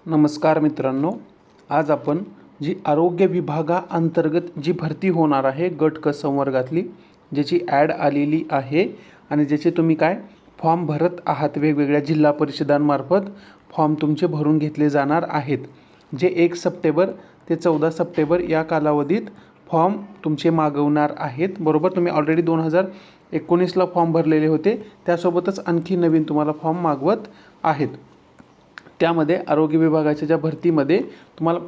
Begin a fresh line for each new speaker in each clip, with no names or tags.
नमस्कार मित्रांनो, आज आपण जी आरोग्य विभागाअंतर्गत जी भरती होणार आहे गट क संवर्गातली, ज्याची ॲड आलेली आहे आणि ज्याचे तुम्ही काय फॉर्म भरत आहात, वेगवेगळ्या जिल्हा परिषदांमार्फत फॉर्म तुमचे भरून घेतले जाणार आहेत, जे 1 सप्टेंबर ते 14 सप्टेंबर या कालावधीत फॉर्म तुमचे मागवणार आहेत. बरोबर, तुम्ही ऑलरेडी 2019ला फॉर्म भरलेले होते, त्यासोबतच आणखी नवीन तुम्हाला फॉर्म मागवत आहेत. त्यामध्ये आरोग्य विभागाच्या ज्या भरतीमध्ये तुम्हाला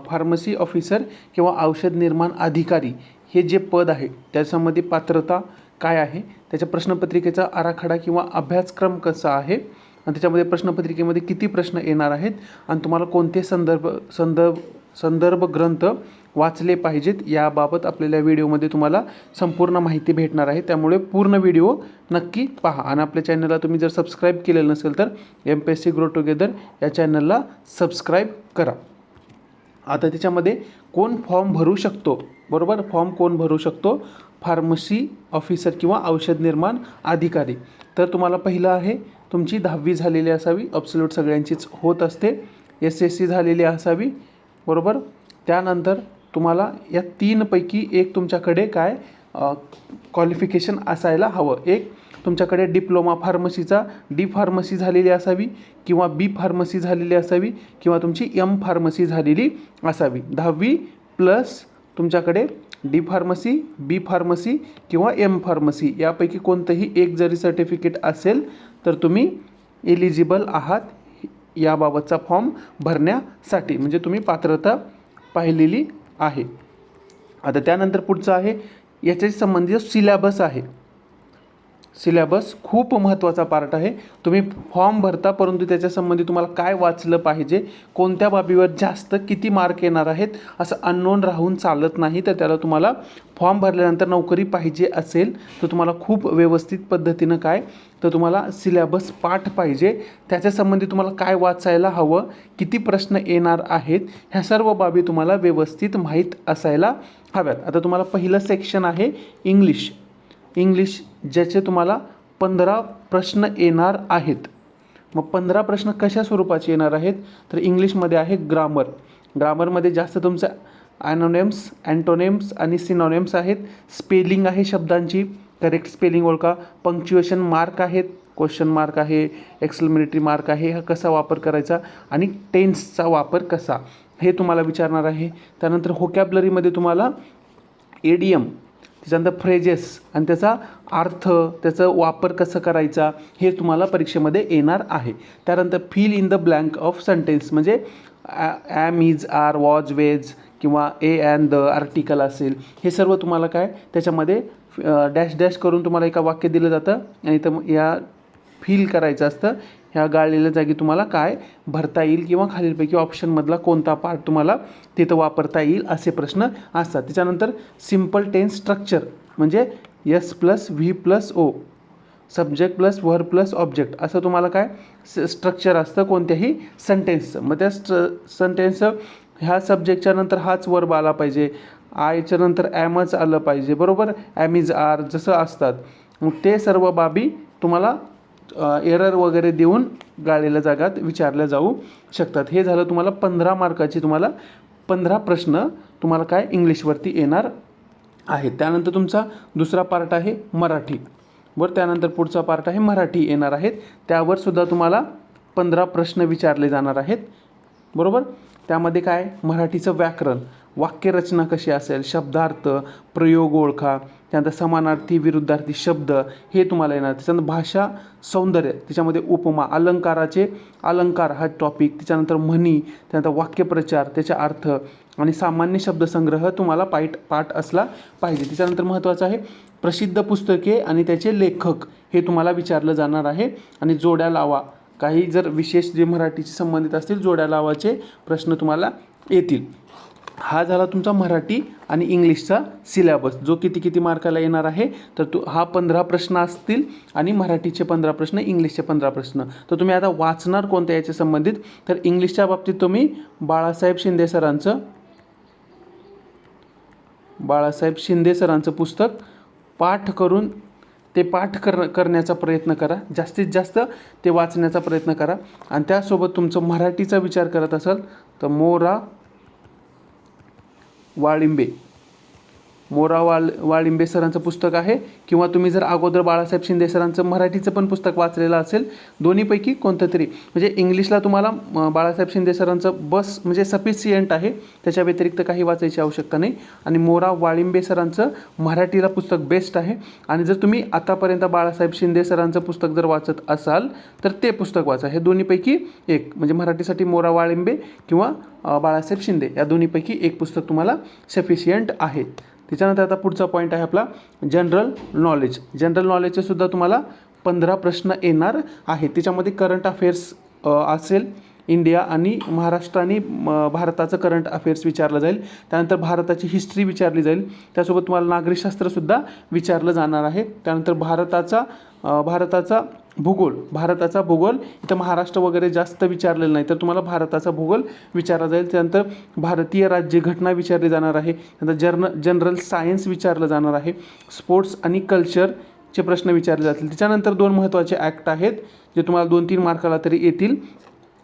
फार्मसी ऑफिसर किंवा औषध निर्माण अधिकारी हे जे पद आहे त्याच्यामध्ये पात्रता काय आहे, त्याच्या प्रश्नपत्रिकेचा आराखडा किंवा अभ्यासक्रम कसा आहे आणि त्याच्यामध्ये प्रश्नपत्रिकेमध्ये किती प्रश्न येणार आहेत आणि तुम्हाला कोणते संदर्भ ग्रंथ वाचले पाहिजेत याबाबत आपल्याला व्हिडिओमध्ये तुम्हाला संपूर्ण माहिती भेटणार आहे. त्यामुळे पूर्ण व्हिडिओ नक्की पहा आणि आपल्या चॅनलला तुम्ही जर सबस्क्राईब केलेलं नसेल तर MPSC ग्रो टुगेदर या चॅनलला सबस्क्राईब करा. आता त्याच्यामध्ये कोण फॉर्म भरू शकतो, बरोबर, फॉर्म कोण भरू शकतो? फार्मसी ऑफिसर किंवा औषध निर्माण अधिकारी. तर तुम्हाला पहिलं आहे तुमची 10वी झालेली असावी, ॲब्सोल्यूट सगळ्यांचीच होत असते. SSC झालेली असावी, बरोबर. त्यानंतर तुम्हाला या 3 पैकी एक तुमच्याकडे काय क्वालिफिकेशन असायला हवं. एक तुमच्याकडे डिप्लोमा फार्मसीचा डी फार्मसी झालेली असावी किंवा बी फार्मसी झालेली असावी किंवा तुमची M फार्मसी झालेली असावी. 10वी प्लस तुमच्याकडे डी फार्मसी, बी फार्मसी किंवा M फार्मसी यापैकी कोणतंही एक जरी सर्टिफिकेट असेल तर तुम्ही एलिजिबल आहात याबाबतचा फॉर्म भरण्यासाठी, म्हणजे तुम्ही पात्रता पाहिलेली आहे. आता त्यानंतर पुढचं आहे याच्याशी संबंधित सिलॅबस आहे. सिलॅबस खूप महत्त्वाचा पार्ट आहे. तुम्ही फॉर्म भरता परंतु त्याच्या संबंधी तुम्हाला काय वाचलं पाहिजे, कोणत्या बाबीवर जास्त किती मार्क येणार आहेत असं अननोन राहून चालत नाही. तर त्याला तुम्हाला फॉर्म भरल्यानंतर नोकरी पाहिजे असेल तर तुम्हाला खूप व्यवस्थित पद्धतीनं काय तर तुम्हाला सिलॅबस पाठ पाहिजे. त्याच्यासंबंधी तुम्हाला काय वाचायला हवं, किती प्रश्न येणार आहेत, ह्या सर्व बाबी तुम्हाला व्यवस्थित माहीत असायला हव्यात. आता तुम्हाला पहिलं सेक्शन आहे इंग्लिश, ज्याचे तुम्हाला 15 प्रश्न येणार आहेत. मग 15 प्रश्न कशा स्वरूपाचे येणार आहेत तर इंग्लिशमध्ये आहे ग्रामरमध्ये जास्त तुमचं ॲनोनेम्स, अँटोनेम्स आणि सिनोनेम्स आहेत. स्पेलिंग आहे शब्दांची, करेक्ट स्पेलिंग ओळखा. पंक्च्युएशन मार्क आहेत, क्वेश्चन मार्क आहे, एक्सक्लेमेटरी मार्क आहे, हा कसा वापर करायचा आणि टेन्सचा वापर कसा हे तुम्हाला विचारणार आहे. त्यानंतर व्होकॅब्लरीमध्ये तुम्हाला एडियम, त्याच्यानंतर फ्रेजेस आणि त्याचा अर्थ, त्याचा वापर कसं करायचा हे तुम्हाला परीक्षेमध्ये येणार आहे. त्यानंतर fill in the blank of sentence, म्हणजे am, is, are, was, were किंवा ए अँड द आर्टिकल असेल, हे सर्व तुम्हाला काय त्याच्यामध्ये डॅश डॅश करून तुम्हाला एका वाक्य दिलं जातं आणि तर या फिल करायचं असतं. ह्या गाळलेल्या जागी तुम्हाला काय भरता येईल किंवा खालीलपैकी ऑप्शनमधला कोणता पार्ट तुम्हाला तिथं वापरता येईल असे प्रश्न असतात. त्याच्यानंतर सिम्पल टेन्स स्ट्रक्चर, म्हणजे S + V + O, subject plus verb plus object, असं तुम्हाला काय स्ट्रक्चर असतं कोणत्याही सेंटेन्सचं. मग त्या सेंटेन्सचं ह्या सब्जेक्टच्या नंतर हाच वर्ब आला पाहिजे, आयच्या नंतर ॲमच आलं पाहिजे, बरोबर, ॲम, इज, आर जसं असतात. मग ते सर्व बाबी तुम्हाला एरर वगैरे देऊन गाळलेल्या जागात विचारल्या जाऊ शकतात. हे झालं तुम्हाला 15 मार्काची, तुम्हाला 15 प्रश्न तुम्हाला काय इंग्लिशवरती येणार आहेत. त्यानंतर तुमचा दुसरा पार्ट आहे मराठी, बरं. त्यानंतर पुढचा पार्ट आहे मराठी येणार आहेत. त्यावर सुद्धा तुम्हाला 15 प्रश्न विचारले जाणार आहेत, बरोबर. त्यामध्ये काय मराठीचं व्याकरण, वाक्यरचना कशी असेल, शब्दार्थ, प्रयोग ओळखा, त्यानंतर समानार्थी विरुद्धार्थी शब्द हे तुम्हाला येणार. त्याच्यानंतर भाषा सौंदर्य, त्याच्यामध्ये उपमा, अलंकार हा टॉपिक, त्याच्यानंतर म्हणी, त्यानंतर वाक्यप्रचार, त्याचा अर्थ आणि सामान्य शब्दसंग्रह तुम्हाला पाठ असला पाहिजे. त्याच्यानंतर महत्त्वाचं आहे प्रसिद्ध पुस्तके आणि त्याचे लेखक हे तुम्हाला विचारलं जाणार आहे. आणि जोड्या लावा, काही जर विशेष जे मराठीशी संबंधित असतील जोड्या लावाचे प्रश्न तुम्हाला येतील. हा झाला तुमचा मराठी आणि इंग्लिशचा सिलॅबस, जो किती मार्काला येणार आहे. तर हा 15 प्रश्न असतील आणि मराठीचे 15 प्रश्न, इंग्लिशचे 15 प्रश्न. तर तुम्ही आता वाचणार कोणत्या याच्या संबंधित, तर इंग्लिशच्या बाबतीत तुम्ही बाळासाहेब शिंदे सरांचं पुस्तक पाठ करून ते पाठ करण्याचा प्रयत्न करा, जास्तीत जास्त ते वाचण्याचा प्रयत्न करा. आणि त्यासोबत तुमचं मराठीचा विचार करत असाल तर मोरा वाळिंबे सरांचं पुस्तक आहे, किंवा तुम्ही जर अगोदर बाळासाहेब शिंदे सरांचं मराठीचं पण पुस्तक वाचलेलं असेल, दोन्हीपैकी कोणतं तरी, म्हणजे इंग्लिशला तुम्हाला बाळासाहेब शिंदे सरांचं बस म्हणजे सफिशियंट आहे, त्याच्या व्यतिरिक्त काही वाचायची आवश्यकता नाही. आणि मोरा वाळिंबे सरांचं मराठीला पुस्तक बेस्ट आहे. आणि जर तुम्ही आतापर्यंत बाळासाहेब शिंदे सरांचं पुस्तक जर वाचत असाल तर ते पुस्तक वाचा. हे दोन्हीपैकी एक, म्हणजे मराठीसाठी मोरा वाळिंबे किंवा बाळासाहेब शिंदे, या दोन्हीपैकी एक पुस्तक तुम्हाला सफिशियंट आहे. त्याच्यानंतर आता पुढचा पॉईंट आहे आपला जनरल नॉलेज. जनरल नॉलेजचे सुद्धा तुम्हाला 15 प्रश्न येणार आहेत. त्याच्यामध्ये करंट अफेअर्स असेल, इंडिया आणि महाराष्ट्र आणि भारताचं करंट अफेअर्स विचारलं जाईल. त्यानंतर भारताची हिस्ट्री विचारली जाईल. त्यासोबत तुम्हाला नागरिकशास्त्रसुद्धा विचारलं जाणार आहे. त्यानंतर भारताचा भूगोल, इथं महाराष्ट्र वगैरे जास्त विचारलेलं नाही, तर तुम्हाला भारताचा भूगोल विचारला जाईल. त्यानंतर भारतीय राज्यघटना विचारली जाणार आहे. त्यानंतर जनरल सायन्स विचारलं जाणार आहे. स्पोर्ट्स आणि कल्चरचे प्रश्न विचारले जातील. त्याच्यानंतर 2 महत्त्वाचे ॲक्ट आहेत जे तुम्हाला 2-3 मार्काला तरी येतील.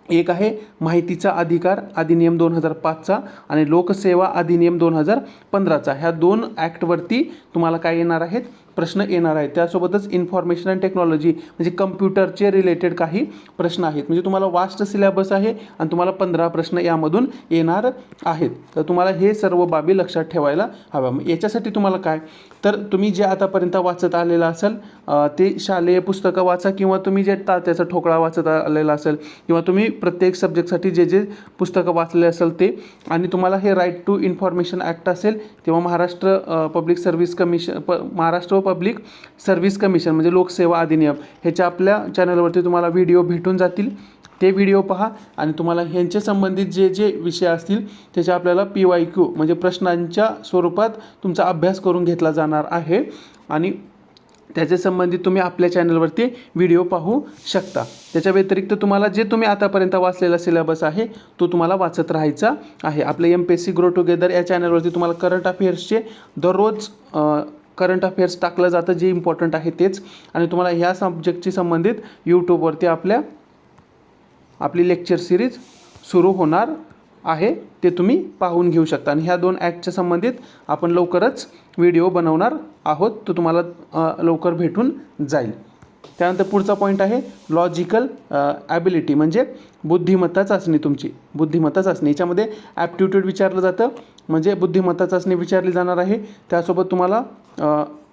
एक आहे माहितीचा अधिकार अधिनियम 2005चा आणि लोकसेवा अधिनियम 2015चा. ह्या 2 ॲक्टवरती तुम्हाला काय येणार आहेत, प्रश्न येणार आहेत. त्यासोबतच इन्फॉर्मेशन अँड टेक्नॉलॉजी म्हणजे कम्प्युटरचे रिलेटेड काही प्रश्न आहेत. म्हणजे तुम्हाला वास्ट सिलेबस आहे आणि तुम्हाला 15 प्रश्न यामधून येणार आहेत. तर तुम्हाला हे सर्व बाबी लक्षात ठेवायला हव्या. याच्यासाठी तुम्हाला काय, तर तुम्ही जे आतापर्यंत वाचत आलेलं असेल ते शालेय पुस्तकं वाचा, किंवा तुम्ही जे तात्याचा ठोकळा वाचत आलेला असेल, किंवा तुम्ही प्रत्येक सब्जेक्टसाठी जे पुस्तकं वाचले असेल ते, आणि तुम्हाला हे राईट टू इन्फॉर्मेशन ॲक्ट असेल, तेव्हा महाराष्ट्र पब्लिक सर्व्हिस कमिशन म्हणजे लोकसेवा अधिनियम, ह्याच्या आपल्या चॅनलवरती तुम्हाला व्हिडिओ भेटून जातील. ते व्हिडिओ पहा आणि तुम्हाला ह्यांच्या संबंधित जे विषय असतील त्याच्या आपल्याला PYQ म्हणजे प्रश्नांच्या स्वरूपात तुमचा अभ्यास करून घेतला जाणार आहे. आणि त्याच्या संबंधित तुम्ही आपल्या चॅनलवरती व्हिडिओ पाहू शकता. त्याच्या व्यतिरिक्त तुम्हाला जे तुम्ही आतापर्यंत वाचलेला सिलेबस आहे तो तुम्हाला वाचत राहायचा आहे. आपल्या MPSC ग्रो टुगेदर या चॅनलवरती तुम्हाला करंट अफेअर्सचे दररोज करंट अफेअर्स टाकलं जातं, जे इम्पॉर्टंट आहे तेच. आणि तुम्हाला ह्या सब्जेक्टशी संबंधित यूट्यूबवरती आपली लेक्चर सिरीज सुरू होणार आहे, ते तुम्ही पाहून घेऊ शकता. आणि ह्या 2 ॲक्टच्या संबंधित आपण लवकरच व्हिडिओ बनवणार आहोत, तो तुम्हाला लवकर भेटून जाईल. त्यानंतर पुढचा पॉईंट आहे लॉजिकल ॲबिलिटी म्हणजे बुद्धिमत्ता चाचणी. तुमची बुद्धिमत्ता चाचणी याच्यामध्ये ॲप्टिट्यूड विचारलं जातं, म्हणजे बुद्धिमत्ता चाचणी विचारली जाणार आहे. त्यासोबत तुम्हाला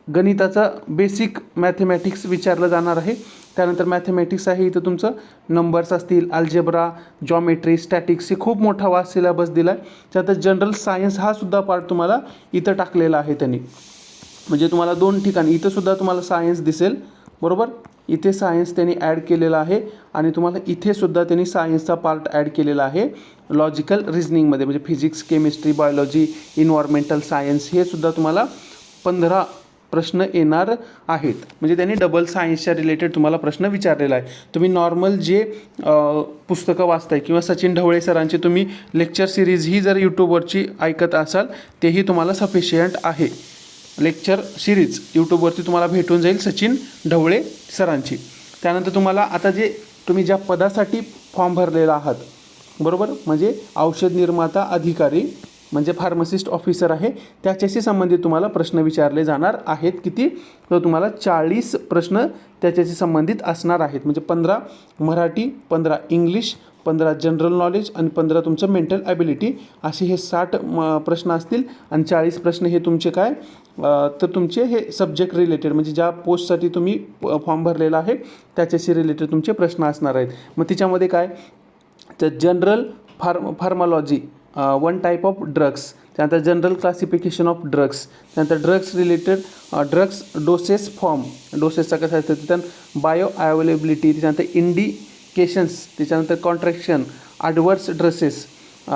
गणिताचा बेसिक मॅथमॅटिक्स विचारलं जाणार आहे. त्यानंतर मॅथमॅटिक्स आहे, इथं तुमचं नंबर्स असतील, अल्जेब्रा, जॉमेट्री, स्टॅटिक्स, हे खूप मोठा वास्ट सिलेबस दिला आहे. त्यानंतर जनरल सायन्स हा सुद्धा पार्ट तुम्हाला इथं टाकलेला आहे त्यांनी, म्हणजे तुम्हाला 2 ठिकाणी इथं सुद्धा तुम्हाला सायन्स दिसेल, बरोबर. इथे सायन्स त्यांनी ॲड केलेला आहे आणि तुम्हाला इथे सुद्धा त्यांनी सायन्सचा पार्ट ॲड केलेला आहे लॉजिकल रिझनिंगमध्ये, म्हणजे physics, chemistry, biology, environmental science, हे सुद्धा तुम्हाला 15 प्रश्न येणार आहेत. म्हणजे त्यांनी डबल सायन्सच्या रिलेटेड तुम्हाला प्रश्न विचारलेला आहे. तुम्ही नॉर्मल जे पुस्तकं वाचताय किंवा सचिन ढवळे सरांची तुम्ही लेक्चर सिरीज ही जर यूट्यूबवरची ऐकत असाल तेही तुम्हाला सफिशियंट आहे. लेक्चर सिरीज यूट्यूबवरती तुम्हाला भेटून जाईल सचिन ढवळे सरांची. त्यानंतर तुम्हाला आता जे तुम्ही ज्या पदासाठी फॉर्म भरलेला आहात, बरोबर, म्हणजे औषध निर्माता अधिकारी म्हणजे फार्मासिस्ट ऑफिसर आहे, त्याच्याशी संबंधित तुम्हाला प्रश्न विचारले जाणार आहेत. किती, तर तुम्हाला 40 प्रश्न त्याच्याशी संबंधित असणार आहेत. म्हणजे 15 मराठी, 15 इंग्लिश, 15 जनरल नॉलेज आणि 15 तुमचं मेंटल ॲबिलिटी, असे हे 60 प्रश्न असतील. आणि 40 प्रश्न हे तुमचे काय, तर तुमचे हे सब्जेक्ट रिलेटेड म्हणजे ज्या पोस्टसाठी तुम्ही फॉर्म भरलेला आहे त्याच्याशी रिलेटेड तुमचे प्रश्न असणार आहेत. मग तिच्यामध्ये काय, तर general pharmacology, 1 type of drugs, त्यानंतर जनरल क्लासिफिकेशन ऑफ ड्रग्स, त्यानंतर drugs related drugs doses form, डोसेसचा कसं असतं, त्याच्यानंतर बायो अवेलेबिलिटी, त्याच्यानंतर इंडिकेशन्स, त्याच्यानंतर कॉन्ट्रॅक्शन, ॲडवर्स ड्रेसेस,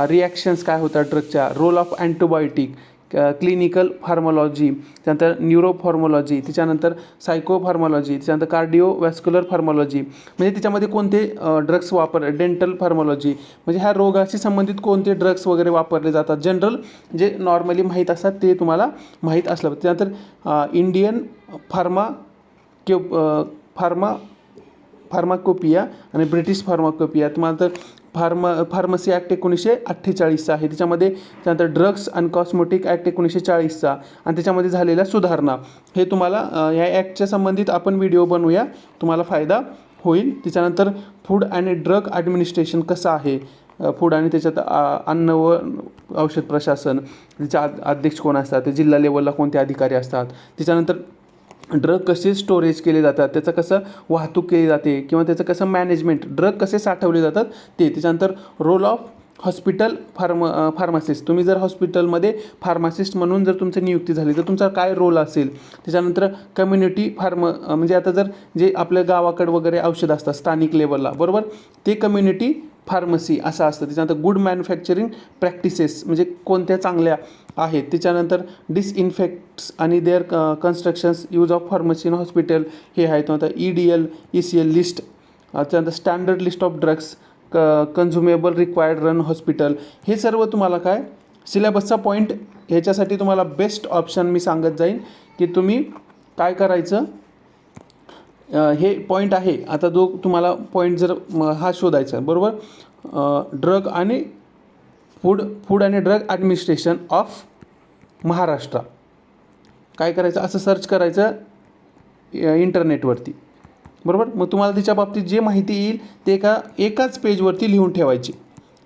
रिॲक्शन्स काय होतात ड्रगच्या, role of antibiotic, clinical pharmacology, त्यानंतर न्यूरोफार्मॉलॉजी, त्याच्यानंतर सायकोफार्मॉलॉजी, त्याच्यानंतर कार्डिओवॅस्क्युलर फार्मॉलॉजी, म्हणजे त्याच्यामध्ये कोणते ड्रग्स डेंटल फार्मॉलॉजी म्हणजे ह्या रोगाशी संबंधित कोणते ड्रग्स वगैरे वापरले जातात, जनरल जे नॉर्मली माहीत असतात ते तुम्हाला माहीत असलं. त्यानंतर इंडियन फार्माकोपिया आणि ब्रिटिश फार्माकोपिया. तुम्हाला तर फार्मसी ॲक्ट 1948चा आहे. त्याच्यामध्ये त्यानंतर ड्रग्स अँड कॉस्मेटिक ॲक्ट 1940चा आणि त्याच्यामध्ये झालेल्या सुधारणा. हे तुम्हाला या ॲक्टच्या संबंधित आपण व्हिडिओ बनवूया, तुम्हाला फायदा होईल. त्याच्यानंतर फूड आणि ड्रग ॲडमिनिस्ट्रेशन कसं आहे, फूड आणि त्याच्यात अन्न व औषध प्रशासन, त्याचे अध्यक्ष कोण असतात, ते जिल्हा लेवलला कोणते अधिकारी असतात. त्याच्यानंतर ड्रग कसे स्टोरेज केले जातात, त्याचं कसं वाहतूक केली जाते किंवा त्याचं कसं मॅनेजमेंट, ड्रग कसे साठवले जातात ते. त्याच्यानंतर रोल ऑफ हॉस्पिटल फार्मासिस्ट, तुम्ही जर हॉस्पिटलमध्ये फार्मासिस्ट म्हणून जर तुमची नियुक्ती झाली तर तुमचा काय रोल असेल. त्याच्यानंतर कम्युनिटी म्हणजे आता जर जे आपल्या गावाकडे वगैरे औषध असतात स्थानिक लेवलला, बरोबर, ते कम्युनिटी फार्मसी असं असतं. त्याच्यानंतर गुड मॅन्युफॅक्चरिंग प्रॅक्टिसेस म्हणजे कोणत्या चांगल्या आहेत. त्याच्यानंतर डिसइन्फेक्ट्स आणि their constructions use of pharmacy in hospital हे आहेत. नंतर EDL ECL लिस्ट, त्याच्यानंतर standard list of drugs, consumable required run hospital. हे सर्व तुम्हाला काय सिलेबसचा पॉईंट, ह्याच्यासाठी तुम्हाला बेस्ट ऑप्शन मी सांगत जाईन की तुम्ही काय करायचं. हे पॉईंट आहे. आता जो तुम्हाला पॉईंट जर हा शोधायचा आहे, बरोबर, ड्रग आणि फूड आणि ड्रग ॲडमिनिस्ट्रेशन ऑफ महाराष्ट्र, काय करायचं असं सर्च करायचं इंटरनेटवरती, बरोबर. मग तुम्हाला त्याच्या बाबतीत जे माहिती येईल ते एकाच पेजवरती लिहून ठेवायची,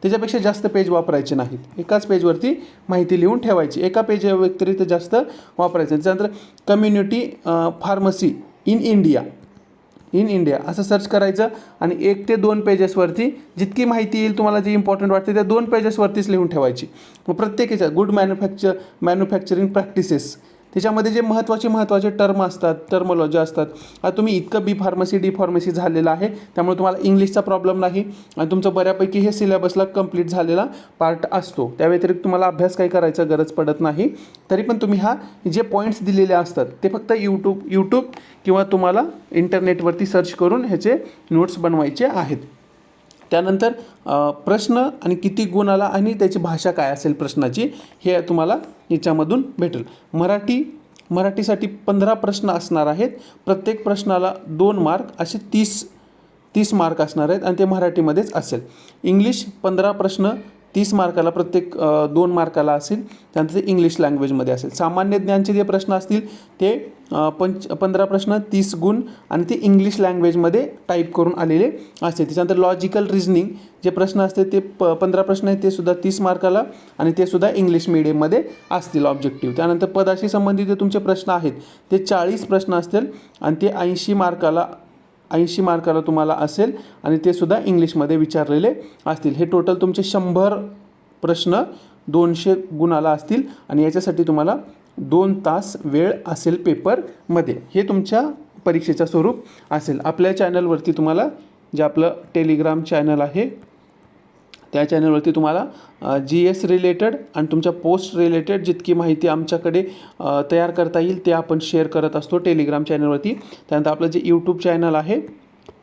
त्याच्यापेक्षा जास्त पेज वापरायचे नाहीत. एकाच पेजवरती माहिती लिहून ठेवायची, एका पेज व्यतिरिक्त जास्त वापरायचं. त्याच्यानंतर कम्युनिटी फार्मसी इन इंडिया असं सर्च करायचं आणि 1 ते 2 पेजेसवरती जितकी माहिती येईल तुम्हाला जी इम्पॉर्टंट वाटते त्या 2 पेजेसवरतीच लिहून ठेवायची. मग प्रत्येकाच्या गुड मॅन्युफॅक्चरिंग प्रॅक्टिसेस, त्याच्यामध्ये जे महत्त्वाचे टर्म असतात, टर्मॉलॉजी असतात. आता तुम्ही इतकं बी फार्मसी डी फार्मसी झालेलं आहे त्यामुळे तुम्हाला इंग्लिशचा प्रॉब्लेम नाही आणि तुमचं बऱ्यापैकी हे सिलेबसला कंप्लीट झालेला पार्ट असतो. त्या व्यतिरिक्त तुम्हाला अभ्यास काही करायचा गरज पडत नाही. तरी पण तुम्ही जे पॉईंट्स दिलेले असतात ते फक्त यूट्यूब किंवा तुम्हाला इंटरनेटवरती सर्च करून ह्याचे नोट्स बनवायचे आहेत. त्यानंतर प्रश्न आणि किती गुण आला आणि त्याची भाषा काय असेल प्रश्नाची, हे तुम्हाला याच्यामधून भेटेल. मराठीसाठी 15 प्रश्न असणार आहेत. प्रत्येक प्रश्नाला 2 मार्क असे 30 मार्क असणार आहेत आणि ते मराठीमध्येच असेल. इंग्लिश 15 प्रश्न 30 मार्काला, प्रत्येक 2 मार्काला असेल. त्यानंतर ते इंग्लिश लँग्वेजमध्ये असेल. सामान्य ज्ञानचे जे प्रश्न असतील ते 15 प्रश्न 30 गुण आणि ते इंग्लिश लँग्वेजमध्ये टाईप करून आलेले असते. त्याच्यानंतर लॉजिकल रिझनिंग जे प्रश्न असते ते 15 प्रश्न आहेत, ते सुद्धा 30 मार्काला आणि ते सुद्धा इंग्लिश मीडियममध्ये असतील ऑब्जेक्टिव्ह. त्यानंतर पदाशी संबंधित जे तुमचे प्रश्न आहेत ते 40 प्रश्न असतील आणि ते 80 मार्काला तुम्हाला असेल आणि ते सुद्धा इंग्लिशमध्ये विचारलेले असतील. हे टोटल तुमचे 100 प्रश्न 200 गुणाला असतील आणि याच्यासाठी तुम्हाला 2 तास वेळ असेल पेपरमध्ये. हे तुमच्या परीक्षेचं स्वरूप असेल. आपल्या चॅनलवरती तुम्हाला जे आपलं टेलिग्राम चॅनल आहे त्या चॅनलवरती तुम्हाला GS रिलेटेड आणि तुमच्या पोस्ट रिलेटेड जितकी माहिती आमच्याकडे तयार करता येईल ते आपण शेअर करत असतो टेलिग्राम चॅनलवरती. त्यानंतर आपलं जे यूट्यूब चॅनल आहे,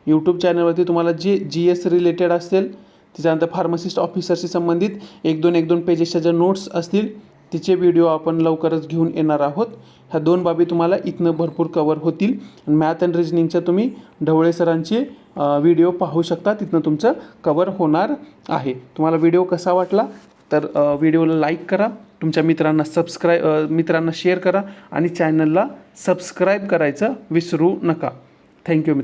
यूट्यूब चॅनलवरती तुम्हाला जे GS रिलेटेड असेल, त्याच्यानंतर फार्मासिस्ट ऑफिसरशी संबंधित 1-2 पेजेसच्या ज्या नोट्स असतील तिचे व्हिडिओ आपण लवकरच घेऊन येणार आहोत. ह्या 2 बाबी तुम्हाला इथनं भरपूर कवर होतील. आणि मॅथ अँड रिजनिंगच्या तुम्ही ढवळे सरांचे व्हिडिओ पाहू शकता, तिथनं तुमचं कवर होणार आहे. तुम्हाला व्हिडिओ कसा वाटला तर व्हिडिओला लाईक करा, तुमच्या मित्रांना शेअर करा आणि चॅनलला सबस्क्राईब करायचं विसरू नका. थँक्यू मित्र.